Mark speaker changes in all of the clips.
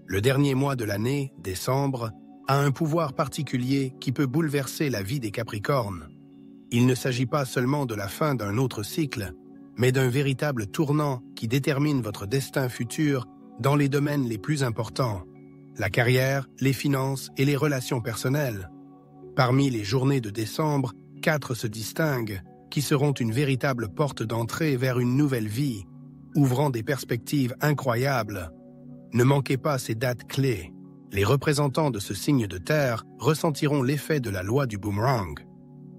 Speaker 1: Le dernier mois de l'année, décembre, a un pouvoir particulier qui peut bouleverser la vie des Capricornes. Il ne s'agit pas seulement de la fin d'un autre cycle, mais d'un véritable tournant qui détermine votre destin futur dans les domaines les plus importants, la carrière, les finances et les relations personnelles. Parmi les journées de décembre, 4 se distinguent, qui seront une véritable porte d'entrée vers une nouvelle vie, ouvrant des perspectives incroyables. Ne manquez pas ces dates clés. Les représentants de ce signe de terre ressentiront l'effet de la loi du boomerang.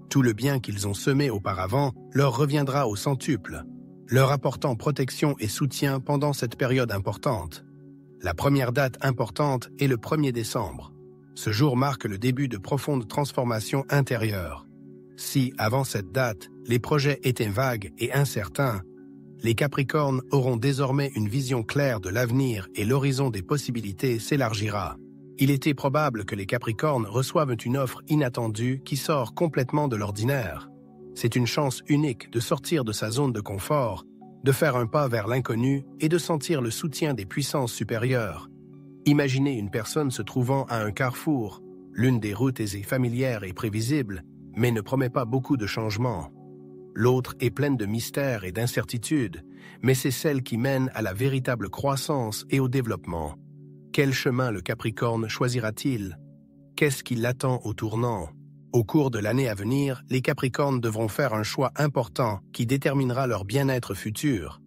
Speaker 1: Tout le bien qu'ils ont semé auparavant leur reviendra au centuple, leur apportant protection et soutien pendant cette période importante. La première date importante est le 1er décembre. Ce jour marque le début de profondes transformations intérieures. Si, avant cette date, les projets étaient vagues et incertains, les Capricornes auront désormais une vision claire de l'avenir et l'horizon des possibilités s'élargira. Il était probable que les Capricornes reçoivent une offre inattendue qui sort complètement de l'ordinaire. C'est une chance unique de sortir de sa zone de confort, de faire un pas vers l'inconnu et de sentir le soutien des puissances supérieures. Imaginez une personne se trouvant à un carrefour. L'une des routes est familière et prévisible, mais ne promet pas beaucoup de changements. L'autre est pleine de mystères et d'incertitudes, mais c'est celle qui mène à la véritable croissance et au développement. Quel chemin le Capricorne choisira-t-il? Qu'est-ce qui l'attend au tournant? Au cours de l'année à venir, les Capricornes devront faire un choix important qui déterminera leur bien-être futur.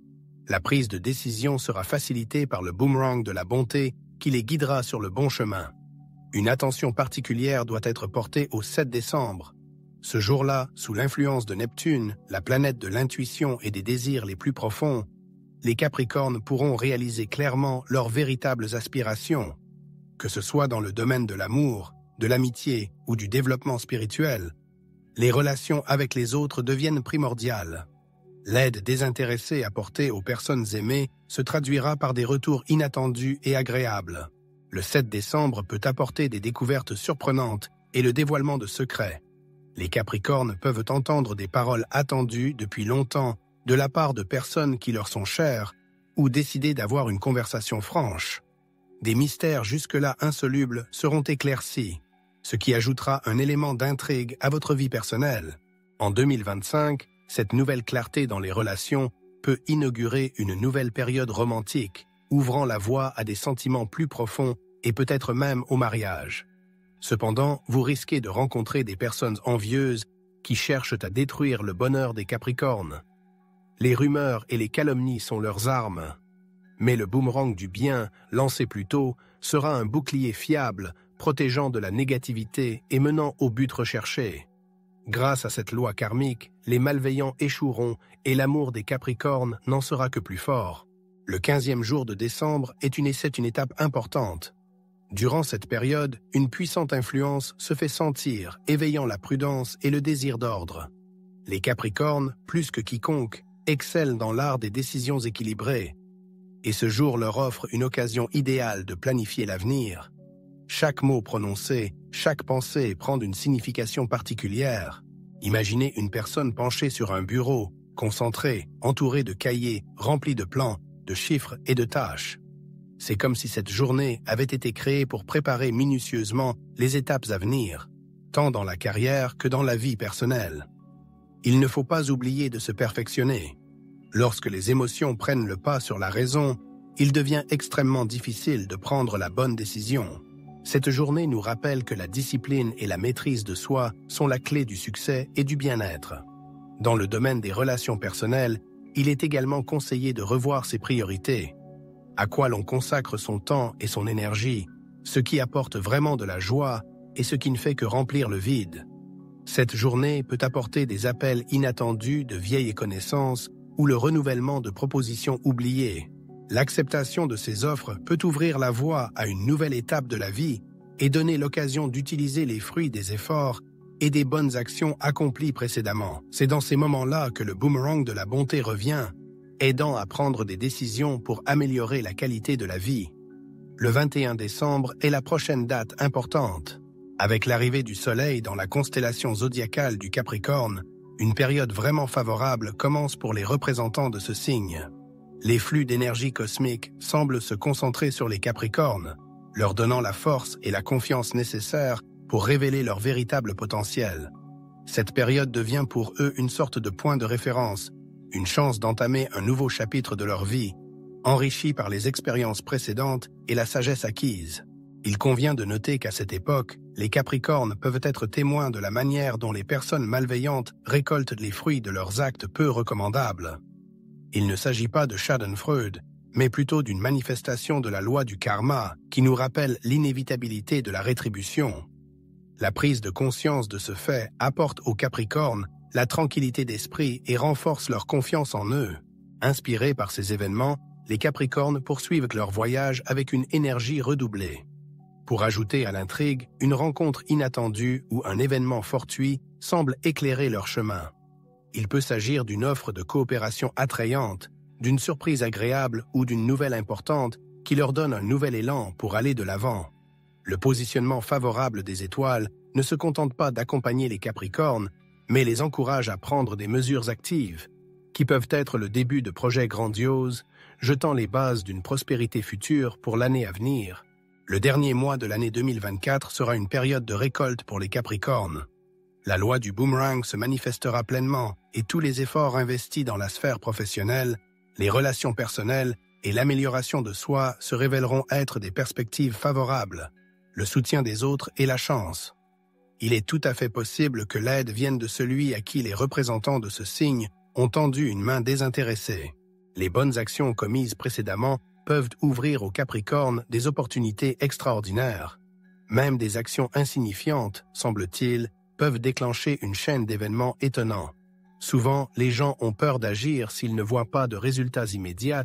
Speaker 1: La prise de décision sera facilitée par le boomerang de la bonté qui les guidera sur le bon chemin. Une attention particulière doit être portée au 7 décembre. Ce jour-là, sous l'influence de Neptune, la planète de l'intuition et des désirs les plus profonds, les Capricornes pourront réaliser clairement leurs véritables aspirations. Que ce soit dans le domaine de l'amour, de l'amitié ou du développement spirituel, les relations avec les autres deviennent primordiales. L'aide désintéressée apportée aux personnes aimées se traduira par des retours inattendus et agréables. Le 7 décembre peut apporter des découvertes surprenantes et le dévoilement de secrets. Les Capricornes peuvent entendre des paroles attendues depuis longtemps de la part de personnes qui leur sont chères ou décider d'avoir une conversation franche. Des mystères jusque-là insolubles seront éclaircis, ce qui ajoutera un élément d'intrigue à votre vie personnelle. En 2025, cette nouvelle clarté dans les relations peut inaugurer une nouvelle période romantique, ouvrant la voie à des sentiments plus profonds et peut-être même au mariage. Cependant, vous risquez de rencontrer des personnes envieuses qui cherchent à détruire le bonheur des Capricornes. Les rumeurs et les calomnies sont leurs armes. Mais le boomerang du bien, lancé plus tôt, sera un bouclier fiable, protégeant de la négativité et menant au but recherché. Grâce à cette loi karmique, les malveillants échoueront et l'amour des Capricornes n'en sera que plus fort. Le 15e jour de décembre c'est une étape importante. Durant cette période, une puissante influence se fait sentir, éveillant la prudence et le désir d'ordre. Les Capricornes, plus que quiconque, excellent dans l'art des décisions équilibrées. Et ce jour leur offre une occasion idéale de planifier l'avenir. Chaque mot prononcé, chaque pensée prend une signification particulière. Imaginez une personne penchée sur un bureau, concentrée, entourée de cahiers, remplis de plans, de chiffres et de tâches. C'est comme si cette journée avait été créée pour préparer minutieusement les étapes à venir, tant dans la carrière que dans la vie personnelle. Il ne faut pas oublier de se perfectionner. Lorsque les émotions prennent le pas sur la raison, il devient extrêmement difficile de prendre la bonne décision. Cette journée nous rappelle que la discipline et la maîtrise de soi sont la clé du succès et du bien-être. Dans le domaine des relations personnelles, il est également conseillé de revoir ses priorités. À quoi l'on consacre son temps et son énergie, ce qui apporte vraiment de la joie et ce qui ne fait que remplir le vide. Cette journée peut apporter des appels inattendus de vieilles connaissances ou le renouvellement de propositions oubliées. L'acceptation de ces offres peut ouvrir la voie à une nouvelle étape de la vie et donner l'occasion d'utiliser les fruits des efforts et des bonnes actions accomplies précédemment. C'est dans ces moments-là que le boomerang de la bonté revient, aidant à prendre des décisions pour améliorer la qualité de la vie. Le 21 décembre est la prochaine date importante. Avec l'arrivée du Soleil dans la constellation zodiacale du Capricorne, une période vraiment favorable commence pour les représentants de ce signe. Les flux d'énergie cosmique semblent se concentrer sur les Capricornes, leur donnant la force et la confiance nécessaires pour révéler leur véritable potentiel. Cette période devient pour eux une sorte de point de référence, une chance d'entamer un nouveau chapitre de leur vie, enrichi par les expériences précédentes et la sagesse acquise. Il convient de noter qu'à cette époque, les Capricornes peuvent être témoins de la manière dont les personnes malveillantes récoltent les fruits de leurs actes peu recommandables. Il ne s'agit pas de Schadenfreude, mais plutôt d'une manifestation de la loi du karma qui nous rappelle l'inévitabilité de la rétribution. La prise de conscience de ce fait apporte aux Capricornes la tranquillité d'esprit et renforce leur confiance en eux. Inspirés par ces événements, les Capricornes poursuivent leur voyage avec une énergie redoublée. Pour ajouter à l'intrigue, une rencontre inattendue ou un événement fortuit semble éclairer leur chemin. Il peut s'agir d'une offre de coopération attrayante, d'une surprise agréable ou d'une nouvelle importante qui leur donne un nouvel élan pour aller de l'avant. Le positionnement favorable des étoiles ne se contente pas d'accompagner les Capricornes, mais les encourage à prendre des mesures actives, qui peuvent être le début de projets grandioses, jetant les bases d'une prospérité future pour l'année à venir. Le dernier mois de l'année 2024 sera une période de récolte pour les Capricornes. La loi du boomerang se manifestera pleinement et tous les efforts investis dans la sphère professionnelle, les relations personnelles et l'amélioration de soi se révéleront être des perspectives favorables, le soutien des autres et la chance. Il est tout à fait possible que l'aide vienne de celui à qui les représentants de ce signe ont tendu une main désintéressée. Les bonnes actions commises précédemment peuvent ouvrir aux Capricornes des opportunités extraordinaires. Même des actions insignifiantes, semble-t-il, peuvent déclencher une chaîne d'événements étonnants. Souvent, les gens ont peur d'agir s'ils ne voient pas de résultats immédiats,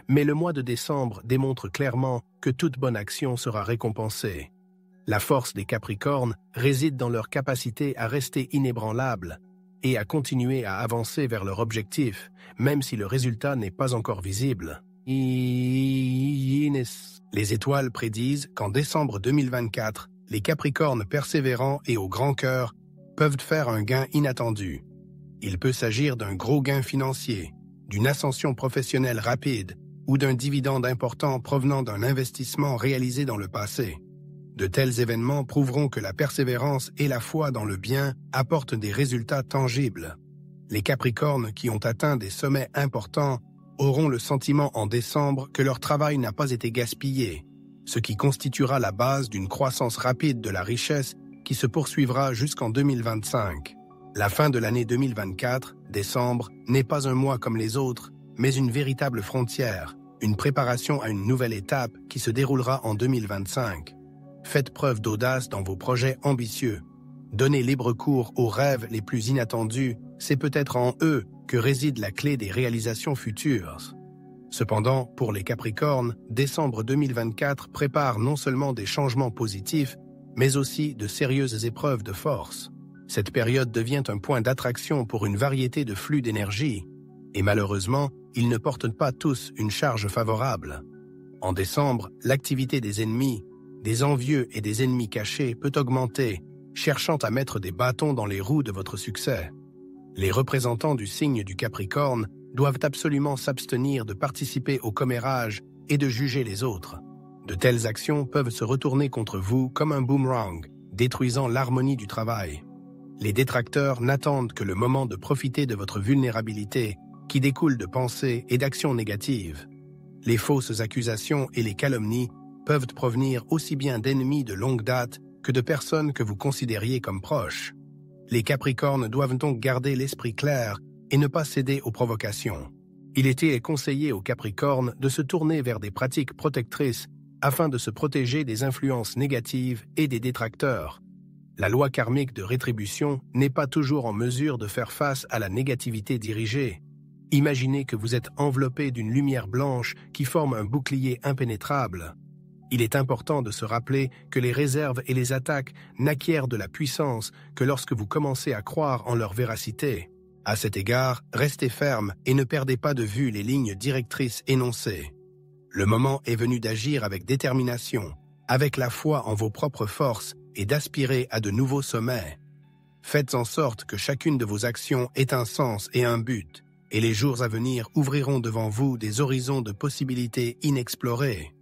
Speaker 1: mais le mois de décembre démontre clairement que toute bonne action sera récompensée. La force des Capricornes réside dans leur capacité à rester inébranlables et à continuer à avancer vers leur objectif, même si le résultat n'est pas encore visible. Les étoiles prédisent qu'en décembre 2024, les Capricornes persévérants et au grand cœur peuvent faire un gain inattendu. Il peut s'agir d'un gros gain financier, d'une ascension professionnelle rapide ou d'un dividende important provenant d'un investissement réalisé dans le passé. De tels événements prouveront que la persévérance et la foi dans le bien apportent des résultats tangibles. Les Capricornes qui ont atteint des sommets importants auront le sentiment en décembre que leur travail n'a pas été gaspillé, ce qui constituera la base d'une croissance rapide de la richesse qui se poursuivra jusqu'en 2025. La fin de l'année 2024, décembre, n'est pas un mois comme les autres, mais une véritable frontière, une préparation à une nouvelle étape qui se déroulera en 2025. Faites preuve d'audace dans vos projets ambitieux. Donnez libre cours aux rêves les plus inattendus, c'est peut-être en eux que réside la clé des réalisations futures. Cependant, pour les Capricornes, décembre 2024 prépare non seulement des changements positifs, mais aussi de sérieuses épreuves de force. Cette période devient un point d'attraction pour une variété de flux d'énergie, et malheureusement, ils ne portent pas tous une charge favorable. En décembre, l'activité des ennemis, des envieux et des ennemis cachés peut augmenter, cherchant à mettre des bâtons dans les roues de votre succès. Les représentants du signe du Capricorne doivent absolument s'abstenir de participer au commérage et de juger les autres. De telles actions peuvent se retourner contre vous comme un boomerang, détruisant l'harmonie du travail. Les détracteurs n'attendent que le moment de profiter de votre vulnérabilité, qui découle de pensées et d'actions négatives. Les fausses accusations et les calomnies peuvent provenir aussi bien d'ennemis de longue date que de personnes que vous considériez comme proches. Les Capricornes doivent donc garder l'esprit clair et ne pas céder aux provocations. Il était conseillé aux Capricornes de se tourner vers des pratiques protectrices afin de se protéger des influences négatives et des détracteurs. La loi karmique de rétribution n'est pas toujours en mesure de faire face à la négativité dirigée. Imaginez que vous êtes enveloppé d'une lumière blanche qui forme un bouclier impénétrable. Il est important de se rappeler que les réserves et les attaques n'acquièrent de la puissance que lorsque vous commencez à croire en leur véracité. À cet égard, restez ferme et ne perdez pas de vue les lignes directrices énoncées. Le moment est venu d'agir avec détermination, avec la foi en vos propres forces et d'aspirer à de nouveaux sommets. Faites en sorte que chacune de vos actions ait un sens et un but. et les jours à venir ouvriront devant vous des horizons de possibilités inexplorées.